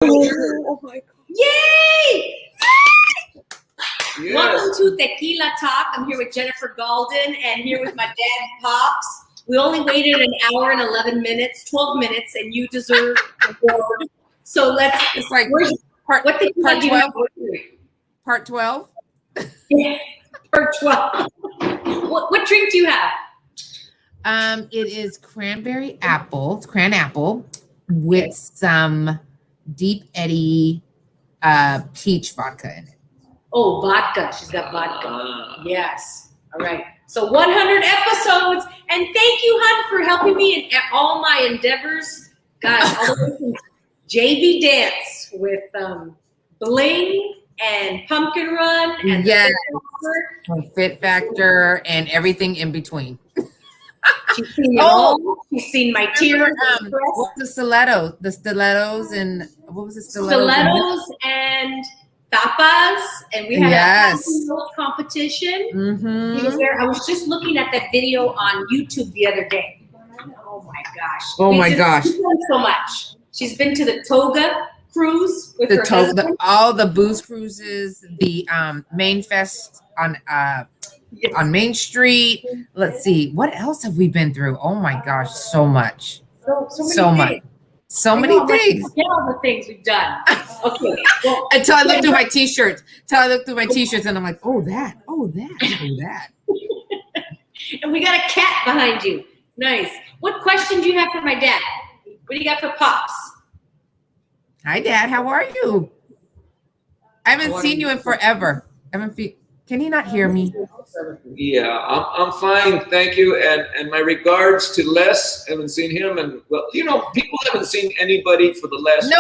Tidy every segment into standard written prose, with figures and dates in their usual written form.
Oh my God. Yay! Yes. Welcome to Tequila Talk. I'm here with Jennifer Galden and here with my dad, Pops. We only waited an hour and 11 minutes, 12 minutes, and you deserve the award. So let's. It's like what did you part do? 12? Part 12? Yeah, part 12. What drink do you have? It is cranberry apple, it's cran apple with some Deep Eddy peach vodka in it. Oh, vodka. She's got vodka. Yes. All right. So 100 episodes. And thank you, Hun, for helping me in all my endeavors. Guys, all the way from JV Dance with Bling and Pumpkin Run and Yes, Fit Factor and everything in between. she's seen it all. She's seen my tears. What was the stilettos and what was it? Stilettos and tapas, and we had Yes. a competition. Mm-hmm. I was just looking at that video on YouTube the other day. Oh my gosh! Oh my gosh! She's done so much. She's been to the Toga cruise with her husband. All the booze cruises, the Main Fest on Main Street. Let's see, what else have we been through? Oh my gosh, so much, so many things. Forget all the things we've done. Okay. Well, Until I look through my t-shirts. And I'm like, oh that. And we got a cat behind you. Nice. What question do you have for my dad? What do you got for Pops? Hi, Dad. How are you? I haven't seen you in forever. Can he not hear me? Yeah, I'm fine, thank you. And my regards to Les. Haven't seen him, and well, people haven't seen anybody for the last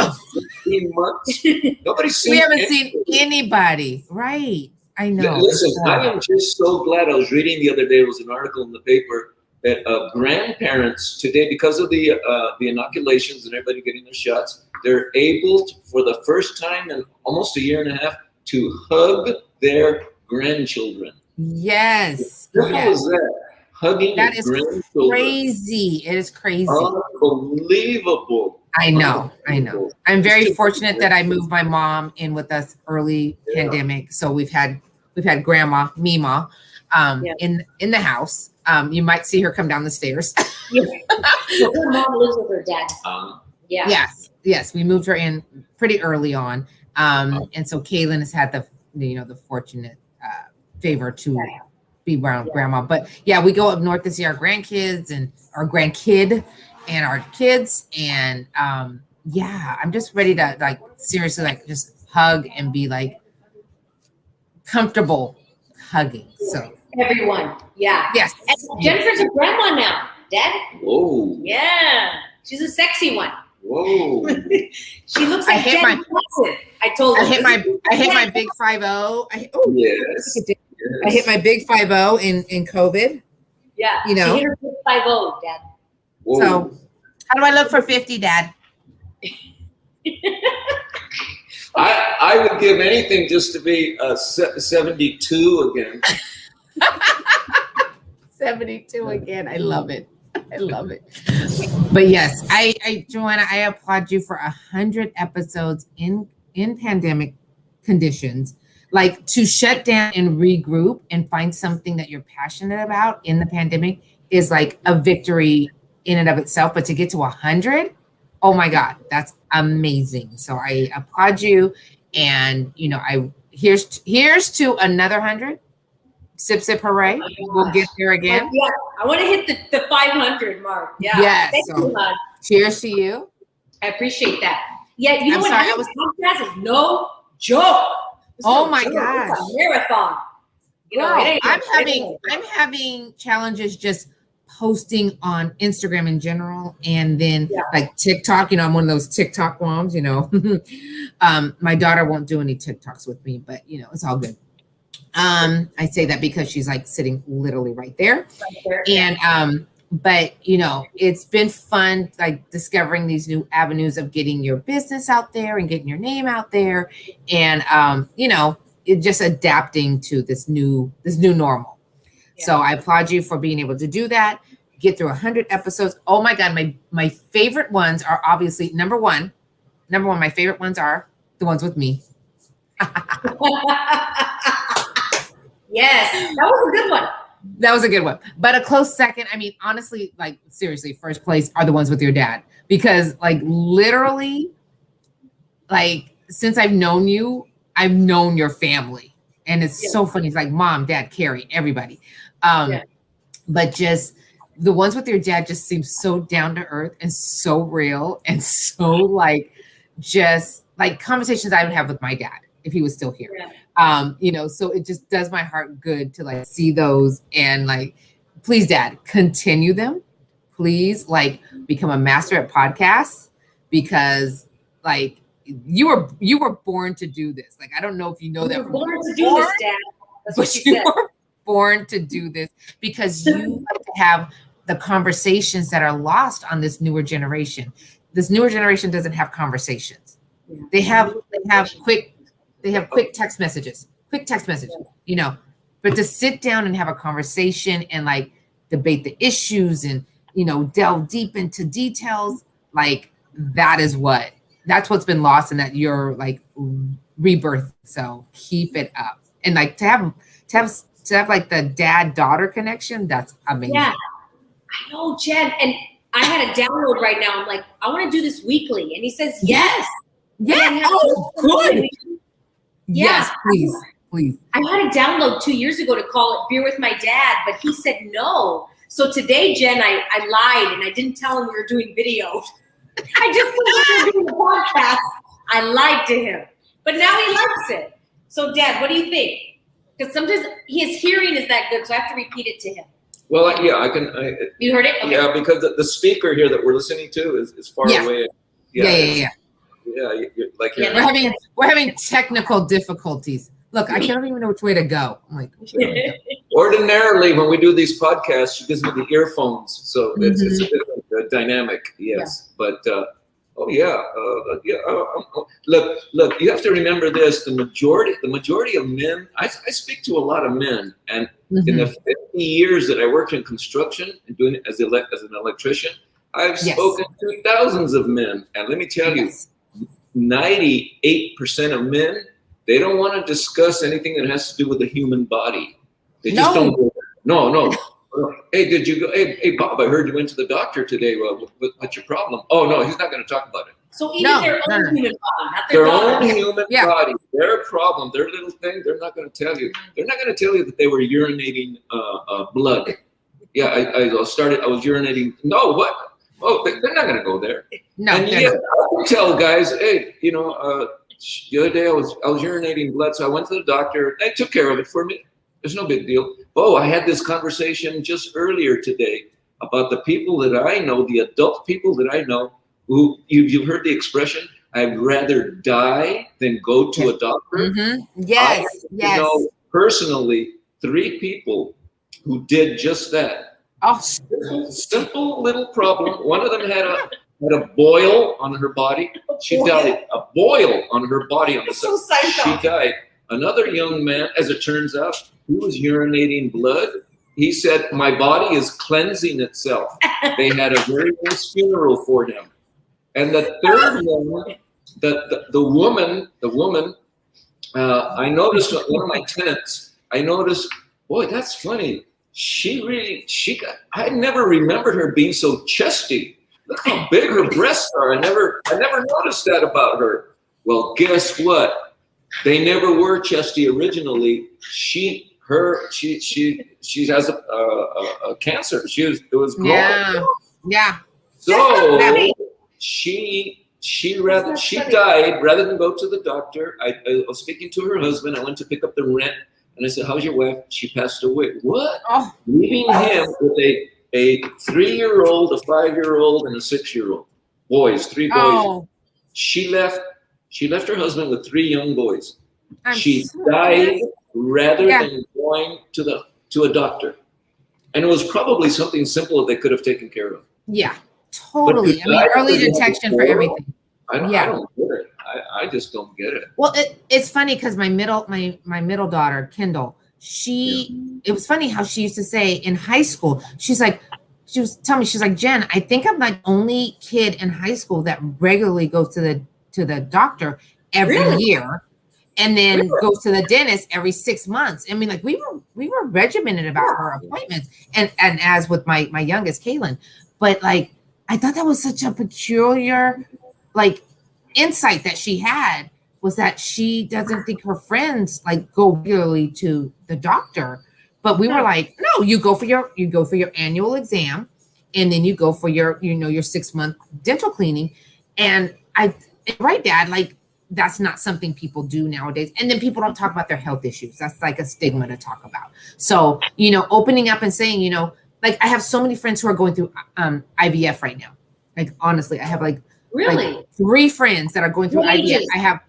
15 months. Nobody's seen. We haven't seen anybody, right? I know. Listen, I am just so glad. I was reading the other day. It was an article in the paper that grandparents today, because of the inoculations and everybody getting their shots, they're able to, for the first time in almost a year and a half, to hug their grandchildren. Yes. How is that? Hugging that is grandchildren. Crazy. It is crazy. Unbelievable. I know. I'm very fortunate that I moved my mom in with us early pandemic. So we've had Grandma Mima in the house. You might see her come down the stairs. Yeah. So her mom lives with her dad. Yeah. Yes. We moved her in pretty early on. And so Kaylin has had the fortunate favor to be around Grandma. But yeah, we go up north to see our grandkids and our grandkid and our kids. And I'm just ready to seriously just hug and be comfortable hugging. So everyone. Yeah. Yes. And Jennifer's a grandma now, Dad. Whoa. Yeah. She's a sexy one. Whoa. She looks like Jen Johnson. I told her. I hit my big 5-0. Yes. I hit my big 5-0 in COVID. Yeah. She hit her big 5-0, Dad. Whoa. So how do I look for 50, Dad? I would give anything just to be 72 again. 72 again. I love it. But yes, Joanna, I applaud you for 100 episodes in pandemic conditions. To shut down and regroup and find something that you're passionate about in the pandemic is a victory in and of itself. But to get to 100, oh my God, that's amazing. So I applaud you. And here's to another 100. Sip, sip, hooray. We'll get there again. Yeah, I want to hit the 500 mark. Yeah. Yes. Thank you, hon. Cheers to you. I appreciate that. Yeah, you know what? Sorry, Podcast is no joke. My gosh. It's a marathon. I'm having challenges just posting on Instagram in general, and then TikTok. I'm one of those TikTok moms. My daughter won't do any TikToks with me, but it's all good. I say that because she's sitting literally right there. And but it's been fun discovering these new avenues of getting your business out there and getting your name out there, and it just adapting to this new normal. So I applaud you for being able to do that, get through 100 episodes. Oh my God, my favorite ones are obviously number one, number one, my favorite ones are the ones with me. Yes, that was a good one. That was a good one. But a close second, I mean, honestly, like seriously, first place are the ones with your dad. Because like literally, like since I've known you, I've known your family. And it's so funny. It's like mom, dad, Carrie, everybody. But just the ones with your dad just seem so down to earth and so real and so like just like conversations I would have with my dad if he was still here. You know, so it just does my heart good to like see those and like, please, dad, continue them. Please, like, become a master at podcasts because like you were born to do this. Like, I don't know if you know that. You were born to do this, Dad. That's what she said. Were born to do this because you like to have the conversations that are lost on this newer generation. This newer generation doesn't have conversations. They have quick text messages, you know, but to sit down and have a conversation and like debate the issues and, you know, delve deep into details, like that's what's been lost in that your like rebirth. So keep it up. And like to have like the dad-daughter connection, that's amazing. Yeah, I know, Jen. And I had a download right now. I'm like, I want to do this weekly. And he says, yes. Yeah. Oh, good. Yes, please. I had a download 2 years ago to call it Beer with My Dad, but he said no. So today, Jen, I lied and I didn't tell him we were doing video. I just said we were doing the podcast. I lied to him. But now he likes it. So, Dad, what do you think? Because sometimes his hearing is that good, so I have to repeat it to him. Well, yeah, I can. You heard it? Okay. Yeah, because the speaker here that we're listening to is far away. Yeah. Yeah, we're having technical difficulties. Look, I can't even know which way to go. I'm like, ordinarily when we do these podcasts, she gives me the earphones, so it's a bit of a dynamic. Yes, but look, you have to remember this: the majority of men. I speak to a lot of men, and in the 50 years that I worked in construction and doing it as an electrician, I've spoken to thousands of men, and let me tell you. 98% of men, they don't want to discuss anything that has to do with the human body. They just don't go there. No. Hey, did you go? Hey, Bob, I heard you went to the doctor today. Well, what's your problem? Oh, no, he's not going to talk about it. So even their own human body, not their own human body, their problem, their little thing, they're not going to tell you. They're not going to tell you that they were urinating blood. Yeah, I was urinating. No, what? Oh, they're not going to go there. No, and yet I can tell guys, hey, you know, the other day I was urinating blood, so I went to the doctor. They took care of it for me. There's no big deal. Oh, I had this conversation just earlier today about the people that I know, the adult people that I know, who you've heard the expression, I'd rather die than go to a doctor. Yes. I know personally 3 people who did just that. Oh, simple little problem. One of them had a boil on her body. She died. A boil on her body on the side. She died. Another young man, as it turns out, he was urinating blood. He said, "My body is cleansing itself." They had a very nice funeral for him. And the third one, the woman. I noticed one of my tenants. I noticed, boy, that's funny. I never remembered her being so chesty. Look how big her breasts are. I never noticed that about her. Well, guess what? They never were chesty originally. She has a cancer. It was growing. Yeah. So she died rather than go to the doctor. I was speaking to her husband. I went to pick up the rent. And I said, how's your wife? She passed away. What? Oh. Leaving him with a 3-year-old, a 5-year-old, and a 6-year-old. Boys, 3 boys. Oh. She left her husband with 3 young boys. She died rather than going to a doctor. And it was probably something simple that they could have taken care of. Yeah, totally. I mean, early detection for everything. I don't get it. I just don't get it. Well, it's funny because my middle daughter, Kendall, it was funny how she used to say in high school, she was telling me, she's like, Jen, I think I'm the only kid in high school that regularly goes to the to the doctor every year, and then goes to the dentist every 6 months. I mean, like we were regimented about her appointments, and as with my youngest, Kaylin. But like, I thought that was such a peculiar, like, insight that she had, was that she doesn't think her friends like go regularly to the doctor. But we were like, no, you go for your annual exam, and then you go for your 6 month dental cleaning. And right, Dad, like, that's not something people do nowadays. And then people don't talk about their health issues. That's like a stigma to talk about. So, opening up and saying, like, I have so many friends who are going through IVF right now. Like, honestly, I have like 3 friends that are going through IVF. I have,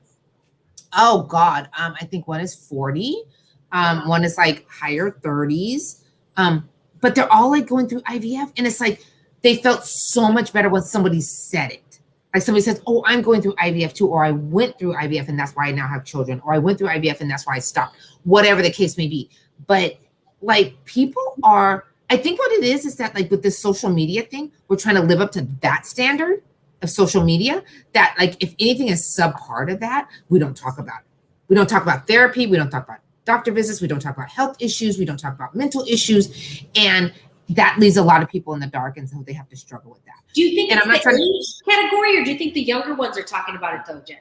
oh God, I think one is 40. One is like higher 30s. But they're all like going through IVF. And it's like, they felt so much better when somebody said it. Like somebody says, oh, I'm going through IVF too, or I went through IVF and that's why I now have children, or I went through IVF and that's why I stopped, whatever the case may be. But like, people are, I think what it is that like with this social media thing, we're trying to live up to that standard of social media, that like, if anything is subpart of that, we don't talk about it. We don't talk about therapy. We don't talk about doctor visits. We don't talk about health issues. We don't talk about mental issues. And that leaves a lot of people in the dark, and so they have to struggle with that. Do you think it's the age category, or do you think the younger ones are talking about it though, Jen?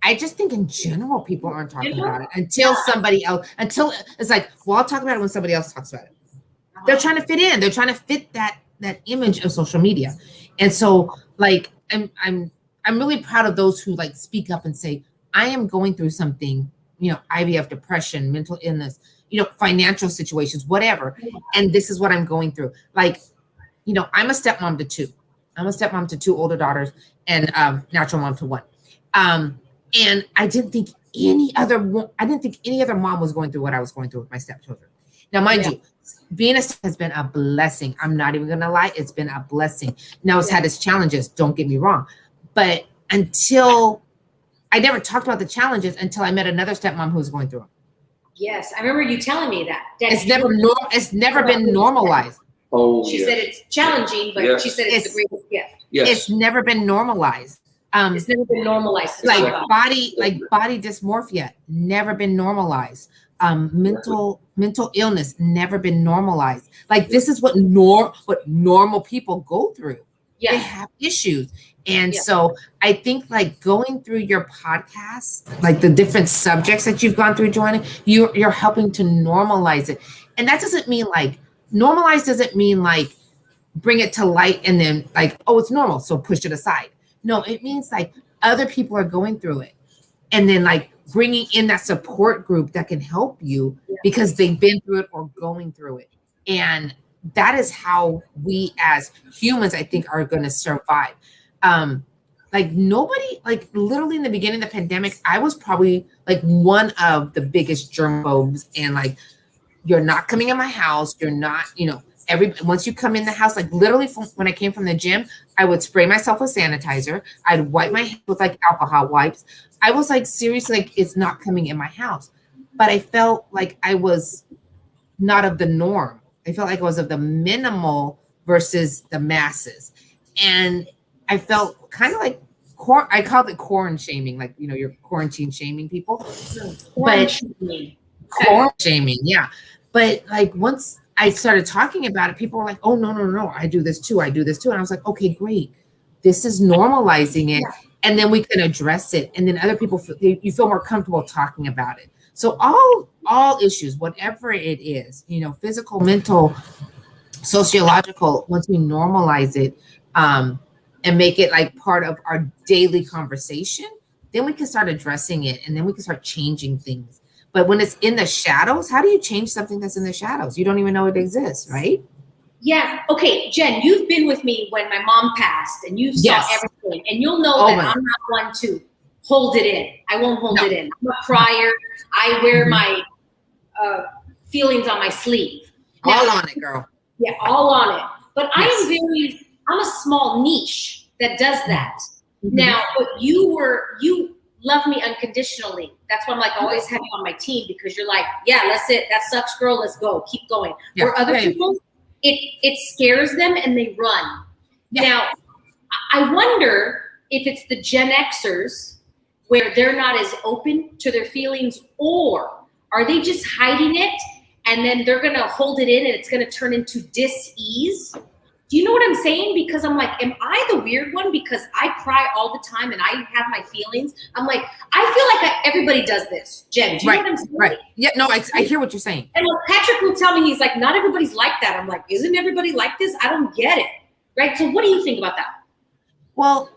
I just think in general, people aren't talking about it until somebody else, until it's like, well, I'll talk about it when somebody else talks about it. They're trying to fit in. They're trying to fit that image of social media. And so like, I'm really proud of those who like speak up and say, I am going through something, IVF, depression, mental illness, financial situations, whatever. And this is what I'm going through. Like, I'm a stepmom to 2. I'm a stepmom to 2 older daughters, and natural mom to 1. And I didn't think any other mom was going through what I was going through with my stepchildren. Now, mind you, being a step has been a blessing. I'm not even going to lie. It's been a blessing. Now it's had its challenges. Don't get me wrong. But until I never talked about the challenges until I met another stepmom who was going through them. Yes. I remember you telling me that. It's never been normalized. Oh, she said it's challenging, but she said it's the greatest gift. Yes. It's never been normalized. It's never been normalized. Like body dysmorphia, never been normalized. Mental illness, never been normalized. Like, this is what normal people go through. They have issues. And so I think like going through your podcast, like the different subjects that you've gone through, Joanna, you're helping to normalize it. And that doesn't mean like, normalize doesn't mean like bring it to light and then like, oh, it's normal, so push it aside. No, it means like other people are going through it. And then like bringing in that support group that can help you because they've been through it or going through it. And that is how we as humans, I think, are going to survive. Like nobody, like literally in the beginning of the pandemic, I was probably like one of the biggest germaphobes, and like, you're not coming in my house. You're not, once you come in the house, like literally when I came from the gym, I would spray myself with sanitizer. I'd wipe my hands with like alcohol wipes. I was like, seriously, like, it's not coming in my house. But I felt like I was not of the norm. I felt like I was of the minimal versus the masses. And I felt kind of like, I called it quarantine shaming, like, you're quarantine shaming people. Quarantine shaming, yeah. But like, once I started talking about it, people were like, oh, no, I do this too. And I was like, okay, great. This is normalizing it. And then we can address it. And then other people, you feel more comfortable talking about it. So all issues, whatever it is, physical, mental, sociological, once we normalize it and make it like part of our daily conversation, then we can start addressing it, and then we can start changing things. But when it's in the shadows, how do you change something that's in the shadows? You don't even know it exists, right? Yeah. Okay, Jen, you've been with me when my mom passed, and you saw everything, and you'll know that I'm not one to hold it in. I won't hold it in. I'm a crier. I wear my feelings on my sleeve. All on it, girl. Yeah, all on it. But I'm a small niche that does that. Mm-hmm. Now, but you love me unconditionally. That's why I'm like, always have you on my team, because you're like, yeah, that's it. That sucks, girl. Let's go. Keep going. Yeah. Or other people, it scares them and they run. Yeah. Now, I wonder, if it's the Gen Xers where they're not as open to their feelings, or are they just hiding it and then they're going to hold it in and it's going to turn into dis-ease? Do you know what I'm saying? Because I'm like, am I the weird one? Because I cry all the time and I have my feelings. I'm like, I feel like everybody does this. Jen, do you know what I'm saying? Right. Yeah, no, I hear what you're saying. And like Patrick will tell me, he's like, not everybody's like that. I'm like, isn't everybody like this? I don't get it. Right? So what do you think about that? Well,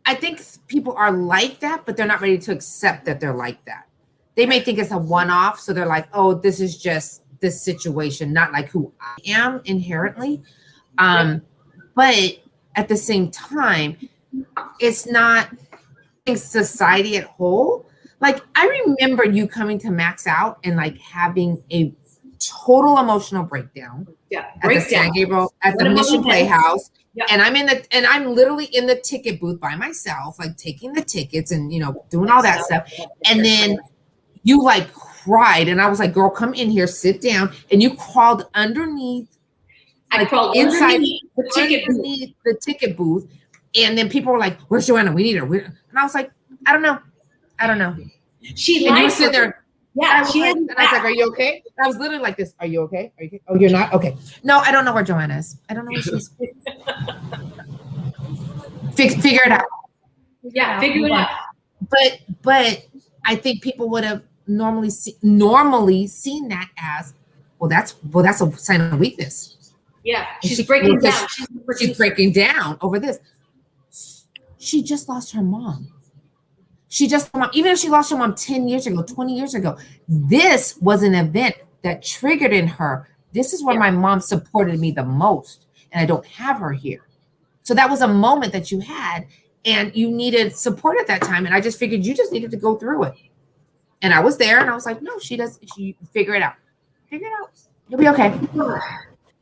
I think people are like that, but they're not ready to accept that they're like that. They may think it's a one-off. So they're like, oh, this is just this situation, not like who I am inherently. But at the same time, it's not society at whole. Like, I remember you coming to Max Out and like having a total emotional breakdown at the San Gabriel, at the Mission Playhouse. Yeah. And I'm literally in the ticket booth by myself, like taking the tickets and, you know, doing all that stuff. And then you like cried. And I was like, girl, come in here, sit down. And you crawled underneath. I crawled inside the ticket booth. And then people were like, where's Joanna? We need her. And I was like, I don't know. She and you were sitting there. Yeah. And I was like, are you okay? I was literally like this. Are you okay? Are you okay? Oh, you're not? Okay. No, I don't know where Joanna is. I don't know where she is. Figure it out. Yeah, figure it out. But I think people would have normally seen that as, well, that's a sign of weakness. Yeah, she's breaking down. She's breaking down over this. She just lost her mom. Even if she lost her mom 10 years ago, 20 years ago, this was an event that triggered in her. This is where my mom supported me the most, and I don't have her here. So that was a moment that you had, and you needed support at that time. And I just figured you just needed to go through it. And I was there, and I was like, no, she figure it out. Figure it out. You'll be okay.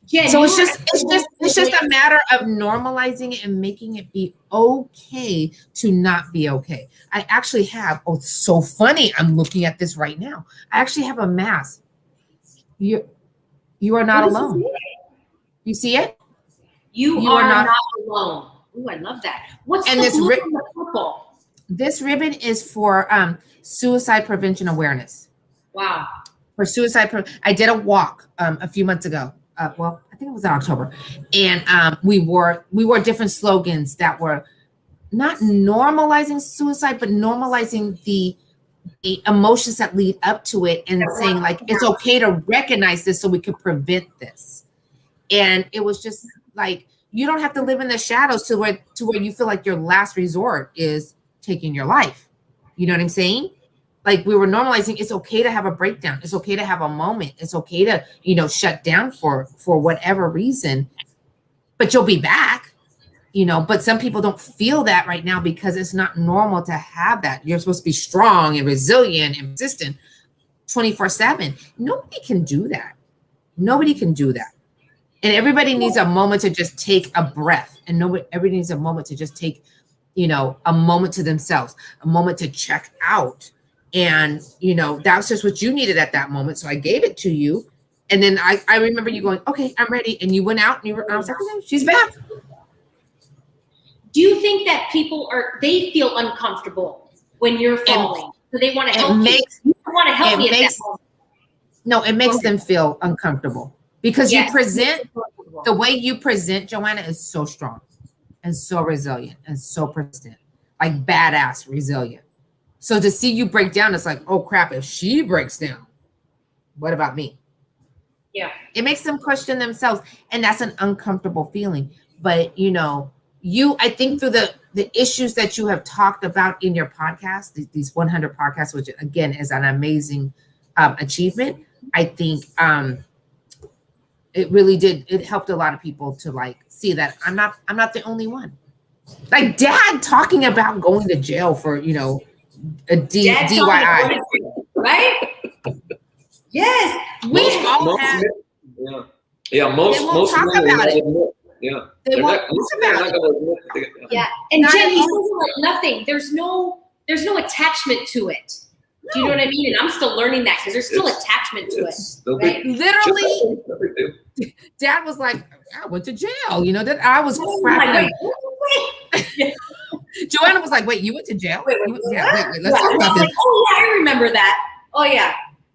Jen, so it's just a matter of normalizing it and making it be okay to not be okay. I actually have, it's so funny. I'm looking at this right now. I actually have a mask. You are not alone. You see it? You are not alone. Ooh, I love that. What's this purple? This ribbon is for suicide prevention awareness. Wow. For suicide, I did a walk a few months ago. Well, I think it was in October, and we wore different slogans that were not normalizing suicide, but normalizing the emotions that lead up to it, and saying like it's okay to recognize this so we can prevent this. And it was just like, you don't have to live in the shadows to where you feel like your last resort is taking your life. You know what I'm saying? Like, we were normalizing, it's okay to have a breakdown. It's okay to have a moment. It's okay to, shut down for whatever reason, but you'll be back, but some people don't feel that right now because it's not normal to have that. You're supposed to be strong and resilient and resistant 24/7. Nobody can do that. Nobody can do that. And everybody needs a moment to just take a breath, and everybody needs a moment to just take, a moment to themselves, a moment to check out. And, that's just what you needed at that moment. So I gave it to you. And then I remember you going, okay, I'm ready. And you went out and I was like, okay, she's back. Do you think that people they feel uncomfortable when you're falling? So they want to help you. You want to help me at that moment. No, it makes them feel uncomfortable because you present, the way you present, Joanna, is so strong and so resilient and so persistent, like badass resilient. So to see you break down, it's like, oh crap, if she breaks down, what about me? Yeah. It makes them question themselves. And that's an uncomfortable feeling. But, I think through the issues that you have talked about in your podcast, these 100 podcasts, which again is an amazing achievement. I think it helped a lot of people to like see that I'm not the only one. Like Dad talking about going to jail for, a DIY, right? Yes, we all have. Most talk about it. Yeah, they won't talk about it. Yeah, and Jen, he says like nothing. There's no attachment to it. No. Do you know what I mean? And I'm still learning that because there's still attachment to it. Right? Literally, Dad was like, I went to jail. That I was cracking. Joanna was like, wait, you went to jail? Wait, Yeah, wait, let's talk about this. Like, oh yeah, I remember that. Oh yeah.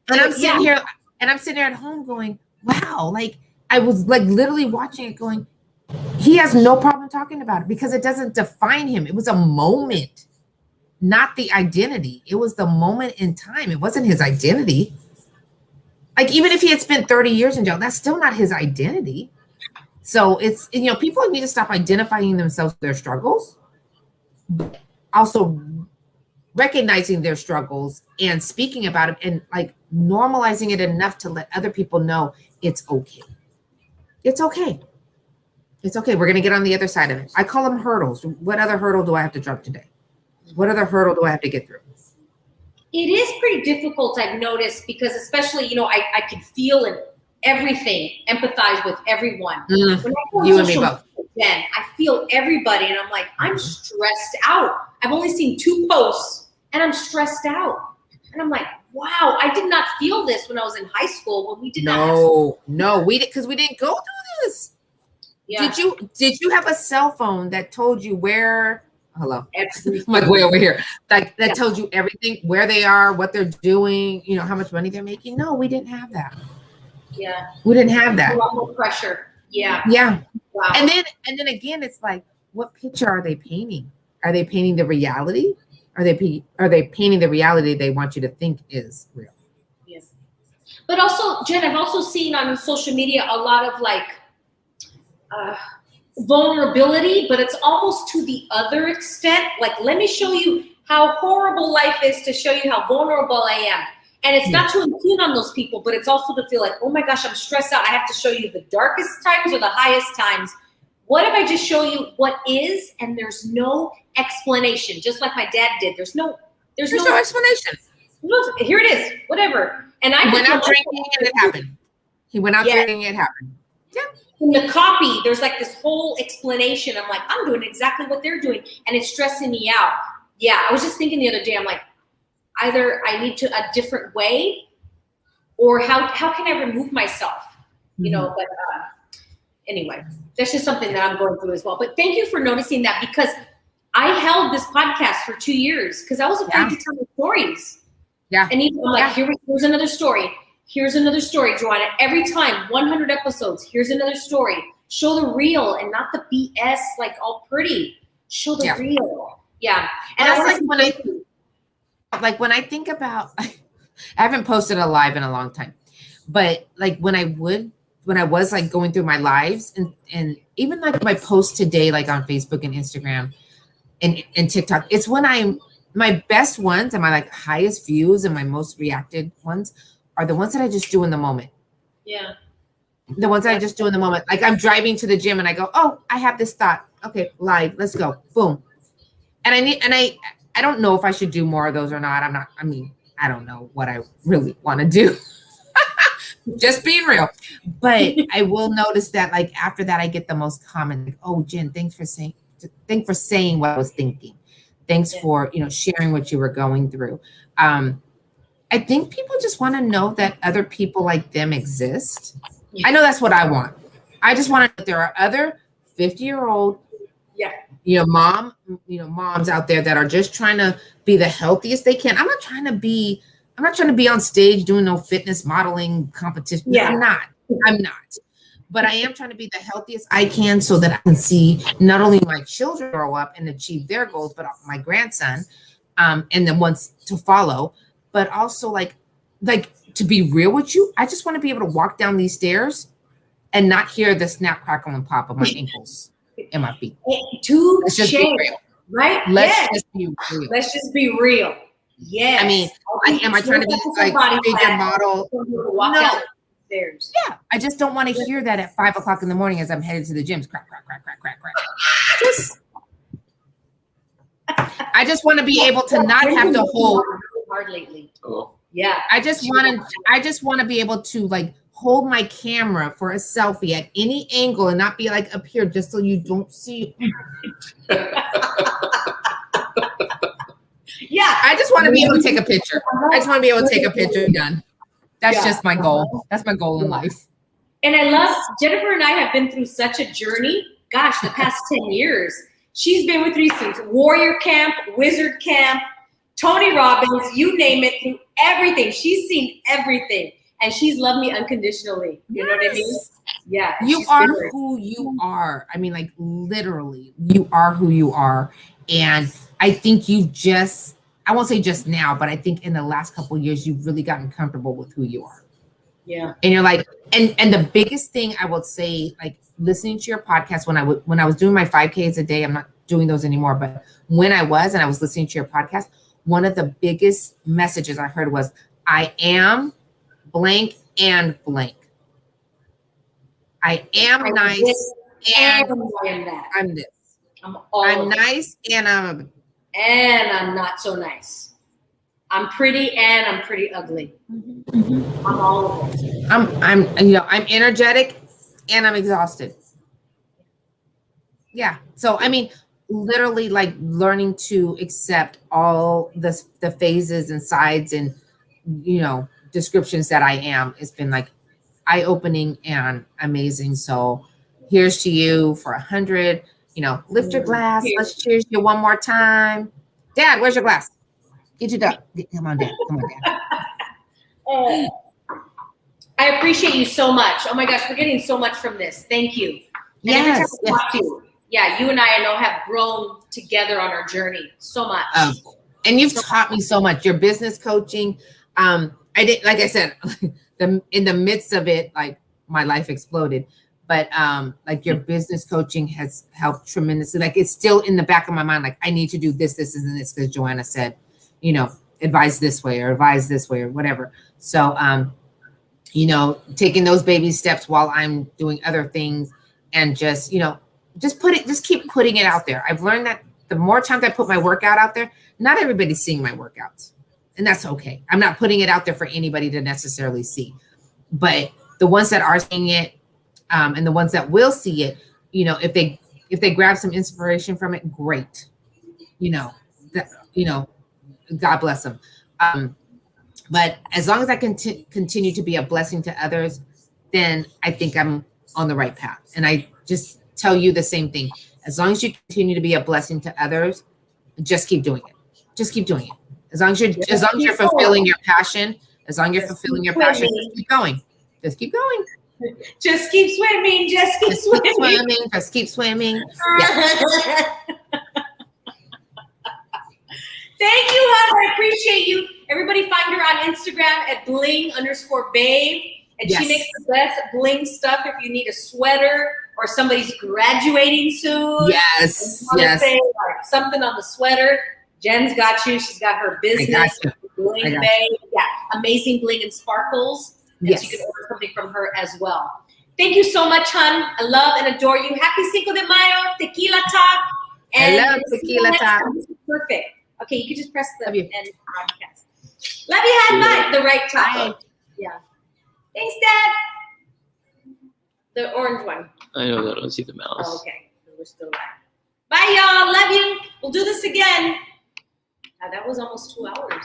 And I'm sitting here at home going, wow, like I was like literally watching it going, he has no problem talking about it because it doesn't define him. It was a moment, not the identity. It was the moment in time. It wasn't his identity. Like even if he had spent 30 years in jail, that's still not his identity. So it's, people need to stop identifying themselves with their struggles, but also recognizing their struggles and speaking about it and like normalizing it enough to let other people know it's okay. It's okay. It's okay. We're going to get on the other side of it. I call them hurdles. What other hurdle do I have to jump today? What other hurdle do I have to get through? It is pretty difficult, I've noticed, because especially, I can feel and everything, empathize with everyone. When I go You and me both. Again, I feel everybody, and I'm like, I'm stressed out. I've only seen 2 posts, and I'm stressed out. And I'm like, wow, I did not feel this when I was in high school when we did not. No, we did because we didn't go through this. Yeah. Did you have a cell phone that told you where? Hello. Everything. I'm like way over here. Like that tells you everything, where they are, what they're doing, how much money they're making. No, we didn't have that. Yeah. We didn't have that. A lot more pressure. Yeah. Yeah. Wow. And then again, it's like, what picture are they painting? Are they painting the reality? Are they painting the reality they want you to think is real? Yes. But also, Jen, I've also seen on social media a lot of like vulnerability, but it's almost to the other extent. Like, let me show you how horrible life is to show you how vulnerable I am. And it's not to impugn on those people, but it's also to feel like, oh my gosh, I'm stressed out. I have to show you the darkest times or the highest times. What if I just show you what is, and there's no explanation, just like my dad did. There's no explanation. Here it is, whatever. And I went out drinking and it happened. He went out drinking and it happened. Yeah. In the copy, there's like this whole explanation. I'm like, I'm doing exactly what they're doing, and it's stressing me out. Yeah, I was just thinking the other day, I'm like, either I need to a different way, or how can I remove myself? But anyway, that's just something that I'm going through as well. But thank you for noticing that, because I held this podcast for 2 years because I was afraid to tell the stories. Yeah. And I'm like, here's another story. Here's another story, Joanna. Every time, 100 episodes, here's another story. Show the real and not the BS, like all pretty. Show the real. Yeah. And that's like when I think about, I haven't posted a live in a long time, but like when I was like going through my lives and even like my posts today, like on Facebook and Instagram and TikTok, it's when my best ones and my like highest views and my most reacted ones are the ones that I just do in the moment. Yeah. The ones that I just do in the moment. Like I'm driving to the gym and I go, oh, I have this thought. Okay, live, let's go. Boom. And I don't know if I should do more of those or not. I don't know what I really want to do. Just being real. But I will notice that like after that, I get the most comment, like, oh, Jen, thanks for saying what I was thinking. Thanks for, sharing what you were going through. I think people just want to know that other people like them exist. I know that's what I want. I just want to know that there are other 50-year-old, moms out there that are just trying to be the healthiest they can. I'm not trying to be on stage doing no fitness modeling competition. Yeah. I'm not. But I am trying to be the healthiest I can so that I can see not only my children grow up and achieve their goals, but my grandson, and the ones to follow. But also like to be real with you, I just want to be able to walk down these stairs and not hear the snap, crackle, and pop of my ankles and my feet. Let's just be real. Right? Just be real. Let's just be real. Yeah. I mean, am I trying to be like figure model? No. Stairs. Yeah. I just don't want to hear that at 5:00 in the morning as I'm headed to the gym. Crack, crack, crack, crack, crack, crack. I just want to be able to not have to hold hard lately. Oh. Yeah. I just want to be able to like hold my camera for a selfie at any angle and not be like up here just so you don't see. Yeah. I just want to be able to take a picture. I just want to be able to take a picture. Done. That's just my goal. That's my goal in life. And I love Jennifer and I have been through such a journey. Gosh, the past 10 years. She's been with me since Warrior Camp, Wizard Camp, Tony Robbins, you name it, through everything. She's seen everything. And she's loved me unconditionally. You know what I mean? Yeah. You are who you are. I mean, like literally, you are who you are. And I think you just, I won't say just now, but I think in the last couple of years, you've really gotten comfortable with who you are. Yeah. And you're like, and the biggest thing I would say, like listening to your podcast when I was doing my 5Ks a day, I'm not doing those anymore, but when I was listening to your podcast, one of the biggest messages I heard was, I am blank and blank. I am nice and I'm this. I'm nice and I'm not so nice. I'm pretty and I'm pretty ugly. I'm all of it. I'm energetic and I'm exhausted. Yeah. So I mean, literally like learning to accept all the phases and sides and descriptions that I am has been like eye-opening and amazing. So here's to you for 100. Lift your glass. Let's cheers you one more time. Dad, where's your glass? Get your duck. Come on, Dad. I appreciate you so much. Oh my gosh, we're getting so much from this. Thank you. And every time I talk to you, you and I know have grown together on our journey so much. And you've taught me so much. Your business coaching. I did, like I said, in the midst of it, like my life exploded. But like your business coaching has helped tremendously. Like it's still in the back of my mind. Like I need to do this, and this because Joanna said, advise this way or whatever. So, taking those baby steps while I'm doing other things and just keep putting it out there. I've learned that the more times I put my workout out there, not everybody's seeing my workouts, and that's okay. I'm not putting it out there for anybody to necessarily see, but the ones that are seeing it, and the ones that will see it, if they grab some inspiration from it, great. God bless them. But as long as I can continue to be a blessing to others, then I think I'm on the right path. And I just tell you the same thing. As long as you continue to be a blessing to others, just keep doing it. Just keep doing it. As long as you're fulfilling your passion, just keep going. Just keep going. Just keep swimming. Just keep swimming. Just keep swimming. Yeah. Thank you, Hub. I appreciate you. Everybody find her on Instagram at bling_babe. And she makes the best bling stuff if you need a sweater or somebody's graduating soon. Yes. Say, like, something on the sweater. Jen's got you. She's got her business. Bling Babe. Yeah. Amazing bling and sparkles. And so you can order something from her as well. Thank you so much, hon. I love and adore you. Happy Cinco de Mayo, Tequila Talk. And I love Tequila Talk. Perfect. Okay, you can just press the end broadcast. Love you, hon. Bye. The right top. Yeah. Thanks, Dad. The orange one. I know that. I don't see the mouse. Oh, okay. We're still live. Bye, y'all. Love you. We'll do this again. That was almost 2 hours.